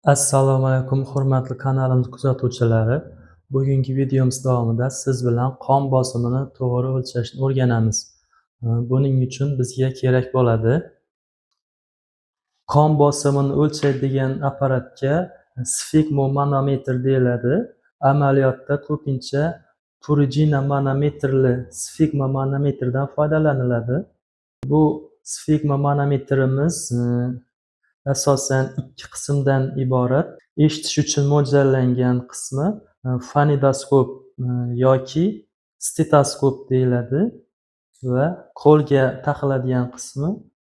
Assalomu alaykum, hurmatli kanalimiz kuzatuvchilari. Bugungi videomiz davomida siz bilan qon bosimini to'g'ri o'lchashni o'rganamiz. Buning uchun bizga kerak bo'ladi qon bosimini o'lchaydigan apparatga sfigmomanometr deyiladi. Amaliyotda ko'pincha Purgina manometrli sfigmomanometrdan foydalaniladi. Bu sfigmomanometrimiz asosan ikki qismdan iborat. Eshitish uchun mo'ljallangan qismi fonidoskop yoki stetoskop deyiladi va qo'lga taqiladigan qismi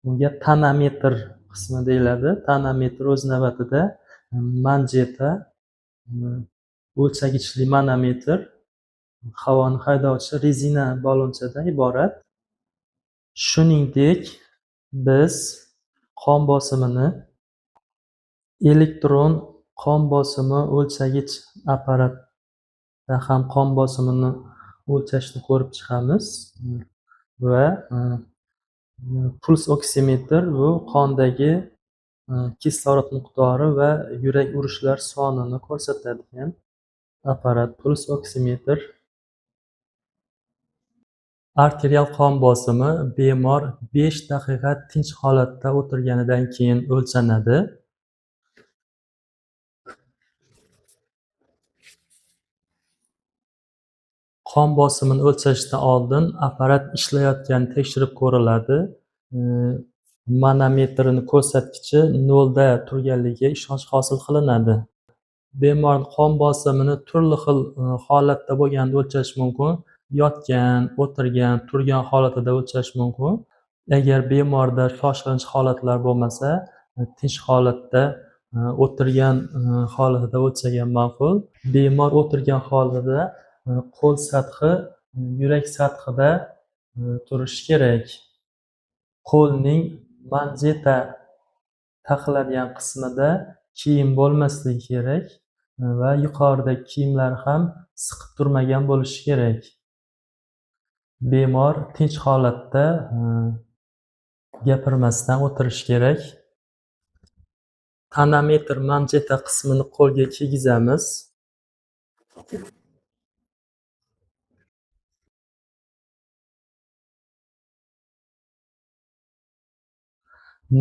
unga tonometr qismi deyiladi. Tonometr o'z navbatida manjeta, o'lchagichli manometr, havoni haydovchi rezina ballonchadan iborat. Shuningdek, biz qon bosimini elektron qon bosimi o'lchagich apparatda ham qon bosimini o'lchashni ko'rib chiqamiz va puls oksimetr bu qondagi kislorod miqdori va yurak urishlar sonini ko'rsatadigan apparat puls oksimetr. Arterial qon bosimi bemor 5 daqiqa tinch holatda o'tirganidan keyin o'lchanadi. Qon bosimini o'lchashdan oldin apparat ishlayotgani tekshirib ko'riladi. Manometrning ko'rsatkichi 0 da turganligiga ishonch hosil qilinadi. Bemor qon bosimini turli xil holatda bo'lganda o'lchash mumkin. Yotgan, o'tirgan, turgan holatida o'lchash mumkin. Agar bemorda shoshilinch holatlar bo'lmasa, tinch holatda o'tirgan holatida o'lchagan ma'qul. Bemor o'tirgan holatda qo'l sathi yurak sathida turishi kerak. Qo'lning manjeta taqiladigan qismida kiyim bo'lmasligi kerak va yuqoridagi kiyimlar ham siqib turmagan bo'lishi kerak. Bemor tinch holatda gapirmasdan o'tirishi kerak. Tonometr manjeta qismini qo'lga kiygizamiz.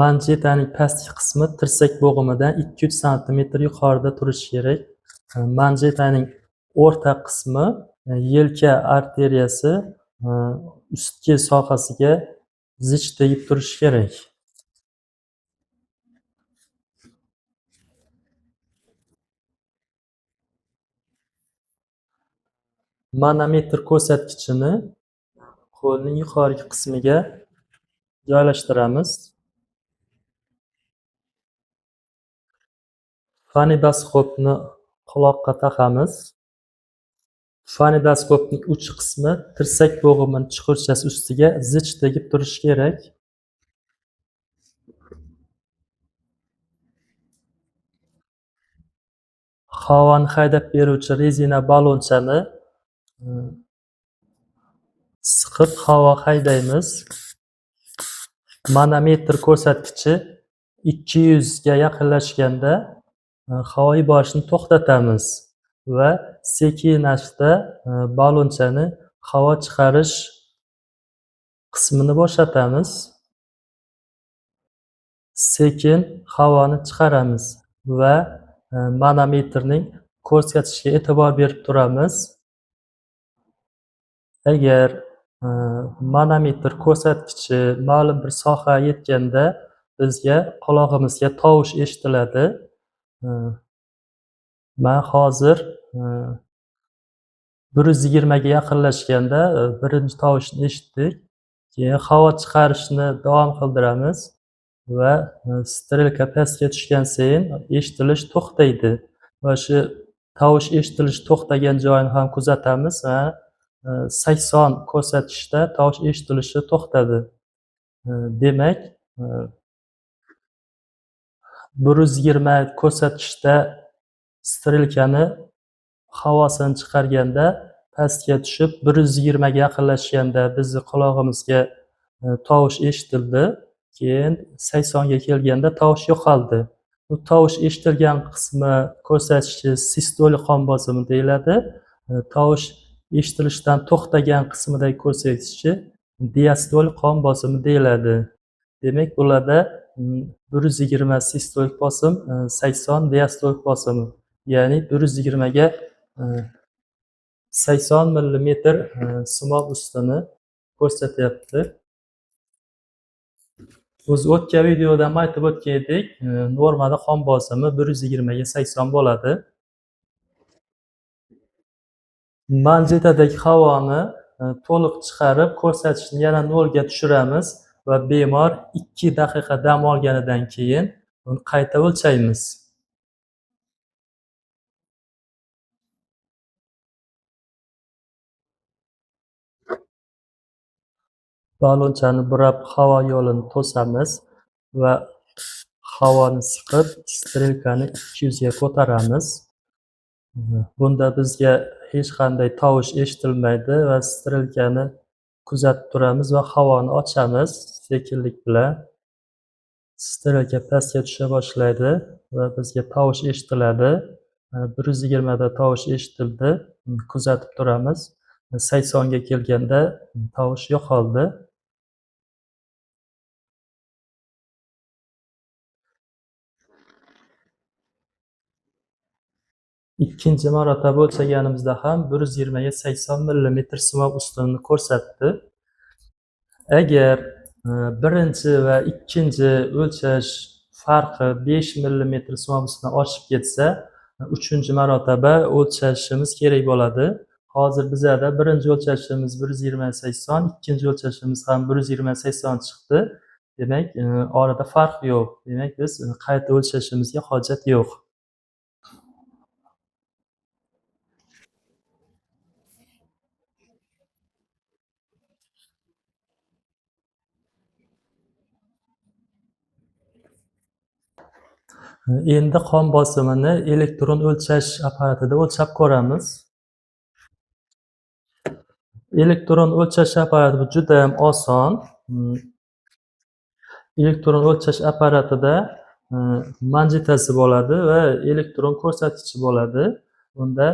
Manjetaning pastki qismi tirsak bo'g'imidan 2-3 sm yuqorida turishi kerak. Manjetaning o'rta qismi yelka arteriyasi ustki sohasiga zich tegib turishi kerak. Manometr ko'rsatkichini qo'lning yuqorgi qismiga joylashtiramiz. Fonidoskopni quloqqa taqamiz. Fonidoskopning uch qismi tirsak bo'g'imining chuqurchasi ustiga zich tegib turishi kerak. Havoni haydab beruvchi rezina ballonchani siqib havo haydaymiz. Manometr ko'rsatkichi 200 ga yaqinlashganda havo yuborishni to'xtatamiz va sekin-asta ballonchani havo chiqarish qismini bo'shatamiz. Sekin havoni chiqaramiz va manometrning ko'rsatishiga e'tibor berib turamiz. Agar manometr ko'rsatkichi ma'lum bir sohaga yetganda bizga qulog'imizga tovush eshitiladi. Men hozir 120 ga yaqinlashganda birinchi tovushni eshitdik. Keyin havo chiqarishni davom qildiramiz va strelka pastga tushgan sayin eshitilish to'xtaydi. Va shu tovush eshitilish to'xtagan joyini ham kuzatamiz va 80 ko'rsatkichda tovush eshitilishi to'xtadi. Demak, 120 ko'rsatkichda strelkani havosini chiqarganda pastga tushib 120 ga yaqinlashganda bizni qulog'imizga tovush eshitildi. Keyin 80 ga kelganda tovush yo'qoldi. bu tovush eshitilgan qismi ko'rsatkichi sistolik qon bosimi deyiladi. Tovush eshitilishdan to'xtagan qismidagi ko'rsatkichi diastolik qon bosimi deyiladi. Demak, bularda 120 sistolik bosim, 80 diastolik bosimi. Ya'ni 120 ga 80 millimetr simov ustini ko'rsatyapti. Biz o'tgan videoda ham aytib o'tgan edik, normada qon bosimi 120 ga 80 bo'ladi. Manjetadagi havoni to'liq chiqarib, ko'rsatkichni yana 0 ga tushiramiz va bemor 2 daqiqa dam olganidan keyin uni qayta o'lchaymiz. Ballonchani burab havo yo'lini to'samiz va havoni siqib strilkani 200 ga ko'taramiz. Bunda bizga hech qanday tovush eshitilmaydi va strilkani kuzatib turamiz va havoni ochamiz sekinlik bilan. Strilka pastga tusha boshlaydi va bizga tovush eshitiladi. 120 da tovush eshitildi. Kuzatib turamiz. 80 ga kelganda tovush yo'qoldi. Ikkinchi marotaba o'lchaganimizda ham 120 ga 80 millimetr simov ustunini ko'rsatdi. Agar birinchi va ikkinchi o'lchash farqi 5 millimetr simov ustini oshib ketsa, uchinchi marotaba o'lchashimiz kerak bo'ladi. Hozir bizada birinchi o'lchashimiz 120-80, ikkinchi o'lchashimiz ham 120-80 chiqdi. Demak, orada farq yo'q. Demak, biz qayta o'lchashimizga hojat yo'q. Endi qon bosimini elektron o'lchash apparatida o'lchab ko'ramiz. Elektron o'lchash apparati juda ham oson. Elektron o'lchash apparatida manjetasi bo'ladi va elektron ko'rsatkichi bo'ladi. Unda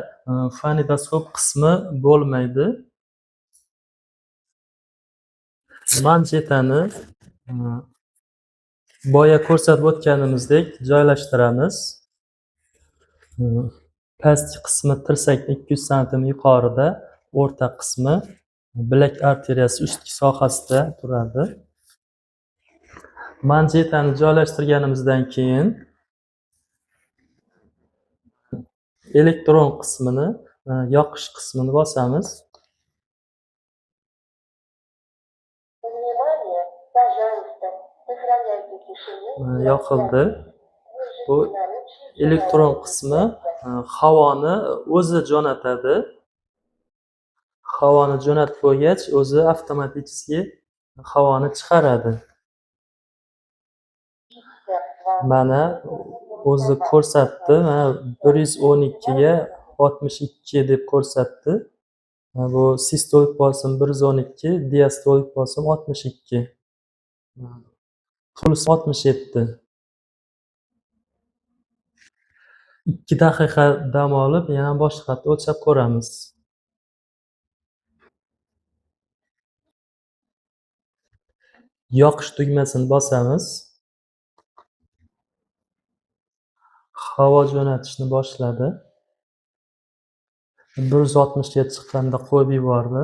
fonedoskop qismi bo'lmaydi. Manjetani boya ko'rsatib o'tganimizdek joylashtiramiz. Pastki qismi tirsakning 200 sm yuqorida, o'rta qismi bilak arteriyasi ustki sohasida turadi. Manjetani joylashtirganimizdan keyin elektron qismini, yoqish qismini bosamiz. Yoqildi. Bu elektron qismi havoni o'zi jo'natadi. Havoni jo'natib qo'ygach, o'zi avtomatik havoni chiqaradi. Mana o'zi ko'rsatdi. 112 ga 62 deb ko'rsatdi. Bu sistolik bosim 112, diastolik bosim 62. Puls 67. 2 daqiqa dam olib, yana boshqa o'lchab ko'ramiz. Yoqish tugmasini bosamiz. Havo jo'natishni boshladi. 160 ga chiqqanda qo'yib yubordi.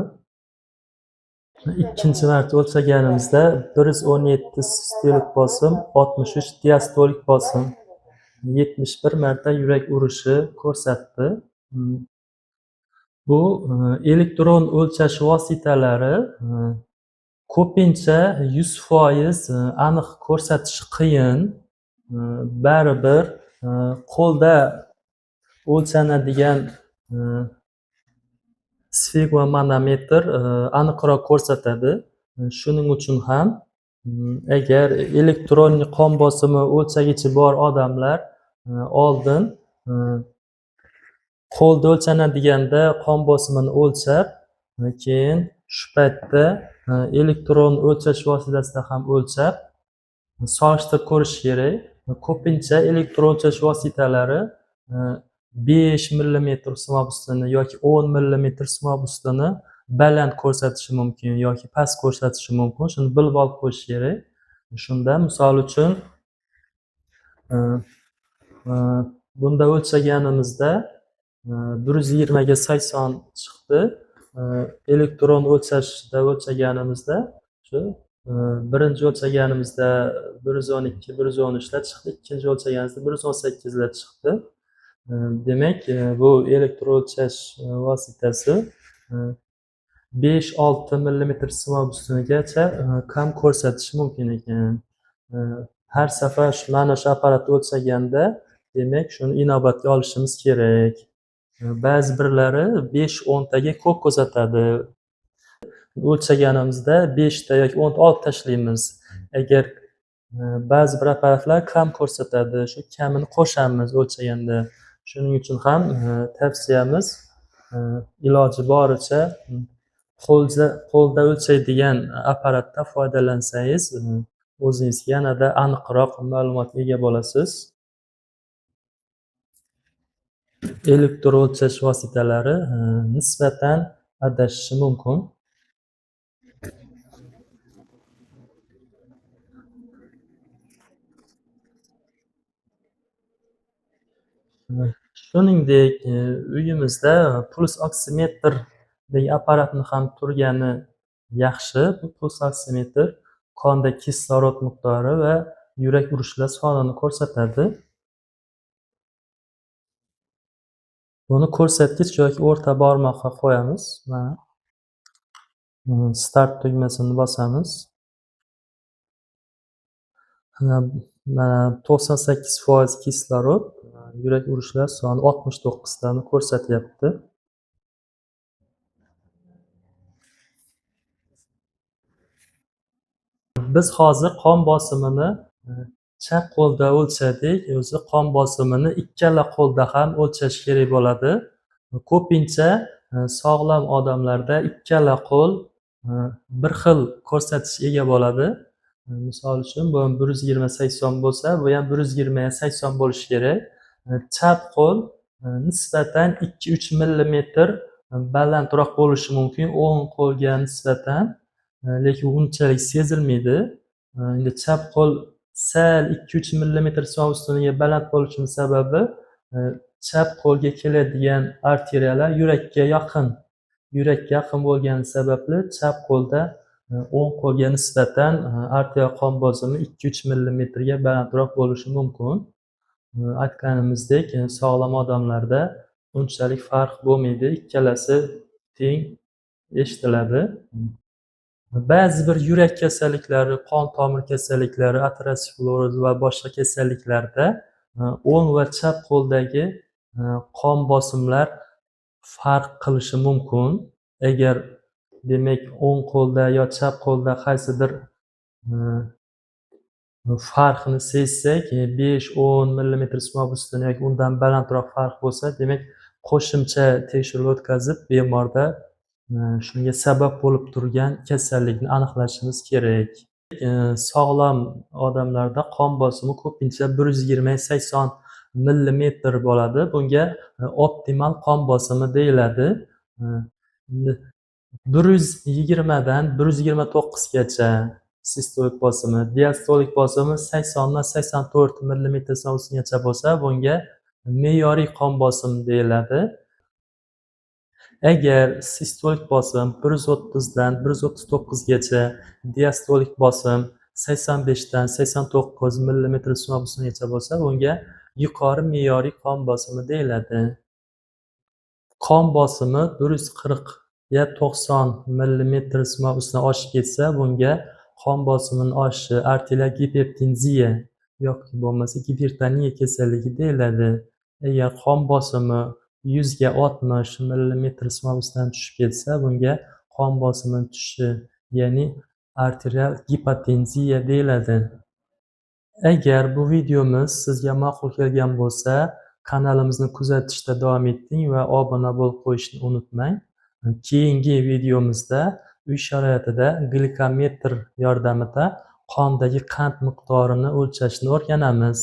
Ikkinchi marta o'lchaganimizda 117 sistolik bosim, 63 diastolik bosim, 71 marta yurak urishi ko'rsatdi. Bu elektron o'lchash vositalari ko'pincha 100% aniq ko'rsatish qiyin. Baribir qo'lda o'lchanadigan sfigmomanometr aniqroq ko'rsatadi. Shuning uchun ham agar elektron qon bosimi o'lchagichi bor odamlar oldin qo'lda o'lchanadiganda qon bosimini o'lchab, keyin shu paytda elektron o'lchash vositasida ham o'lchab solishtirib ko'rish kerak. ko'pincha elektron o'lchash vositalari 5 millimetr sinov ustuni yoki 10 millimetr sinov ustuni baland ko'rsatishi mumkin yoki past ko'rsatishi mumkin. Shuni bilib olib qo'yish kerak. Shunda misol uchun bunda o'lchaganimizda 120 ga 80 chiqdi. Elektron o'lchashda o'lchaganimizda shu birinchi o'lchaganimizda 112, 113 lar chiqdi. Ikkinchi o'lchaganimizda 118 lar chiqdi. Demak, bu elektron o'lchash vositasi 5-6 millimetr sinov ustunigacha kam ko'rsatishi mumkin ekan. Har safar mana shu apparatni o'lchaganda, demak, shuni inobatga olishimiz kerak. Ba'zi birlari 5-10 taga ko'p ko'rsatadi. O'lchaganimizda 5 ta yoki 10 ta olib tashlaymiz. Agar ba'zi bir apparatlar kam ko'rsatadi, shu kamini qo'shamiz o'lchaganda. Shuning uchun ham tavsiyamiz iloji boricha qo'lda o'lchaydigan apparatdan foydalansangiz, o'zingiz yanada aniqroq ma'lumotga ega bo'lasiz. Elektron o'lchash vositalari nisbatan adashishi mumkin. Shuningdek, uyimizda puls oksimetr degan apparatni ham turgani yaxshi. Bu puls oksimetr qonda kislorod miqdori va yurak urishlar sonini ko'rsatadi. Buni ko'rsatkich yoki o'rta barmoqqa qo'yamiz. Mana start tugmasini bosamiz. Mana 98% kislorod, yurak urishlar soni 69 tani ko'rsatyapti. Biz hozir qon bosimini chap qo'lda o'lchadik. O'zi qon bosimini ikkala qo'lda ham o'lchash kerak bo'ladi. Ko'pincha sog'lom odamlarda ikkala qo'l bir xil ko'rsatkichga ega bo'ladi. Misol uchun bu 120-80 bo'lsa, bu ham 120-80 bo'lishi kerak. Chap qo'l nisbatan 2-3 millimetr balandroq bo'lishi mumkin o'ng qo'lga nisbatan, lekin unchalik sezilmaydi. Endi chap qo'l sal 2-3 millimetr sinov ustuniga baland bo'lishining sababi chap qo'lga keladigan arteriyalar yurakka yaqin bo'lgani sababli chap qo'lda o'ng qo'lga nisbatan arteriya qon bosimi 2-3 millimetrga balandroq bo'lishi mumkin. Aytganimizdek, sog'lom odamlarda unchalik farq bo'lmaydi, ikkalasi teng eshitiladi. Ba'zi bir yurak kasalliklari, qon tomir kasalliklari, ateroskleroz va boshqa kasalliklarda o'ng va chap qo'ldagi qon bosimlar farq qilishi mumkin. Agar demak o'ng qo'lda yo chap qo'lda qaysidir farqni sezsak, 5-10 millimetr sinov ustuni yoki undan balandroq farq bo'lsa, demak qo'shimcha tekshiruv o'tkazib bemorda shunga sabab bo'lib turgan kasallikni aniqlashimiz kerak. Sog'lom odamlarda qon bosimi ko'pincha 120-80 millimetr bo'ladi. Bunga optimal qon bosimi deyiladi. 120 dan 129 gacha sistolik bosimi, diastolik bosimi 80 dan 84 millimetr sinov ustunigacha bo'lsa, bunga me'yoriy qon bosimi deyiladi. Agar sistolik bosim 130 dan 139 gacha, diastolik bosim 85 dan 89 millimetr sinov ustunigacha bo'lsa, bunga yuqori me'yoriy qon bosimi deyiladi. Qon bosimi 140 ga 90 millimetr sinov ustidan oshib ketsa, bunga qon bosimining oshishi arterial gipertenziya yoki bo'lmasa gipertoniya kasalligi deyiladi. Agar qon bosimi 100 ga 60 millimetr sinov ustidan tushib ketsa, bunga qon bosimining tushishi, ya'ni arterial gipotenziya deyiladi. Agar bu videomiz sizga ma'qul kelgan bo'lsa, kanalimizni kuzatishda davom eting va obuna bo'lib qo'yishni unutmang. Keyingi videomizda uy sharoitida glikometr yordamida qondagi qand miqdorini o'lchashni o'rganamiz.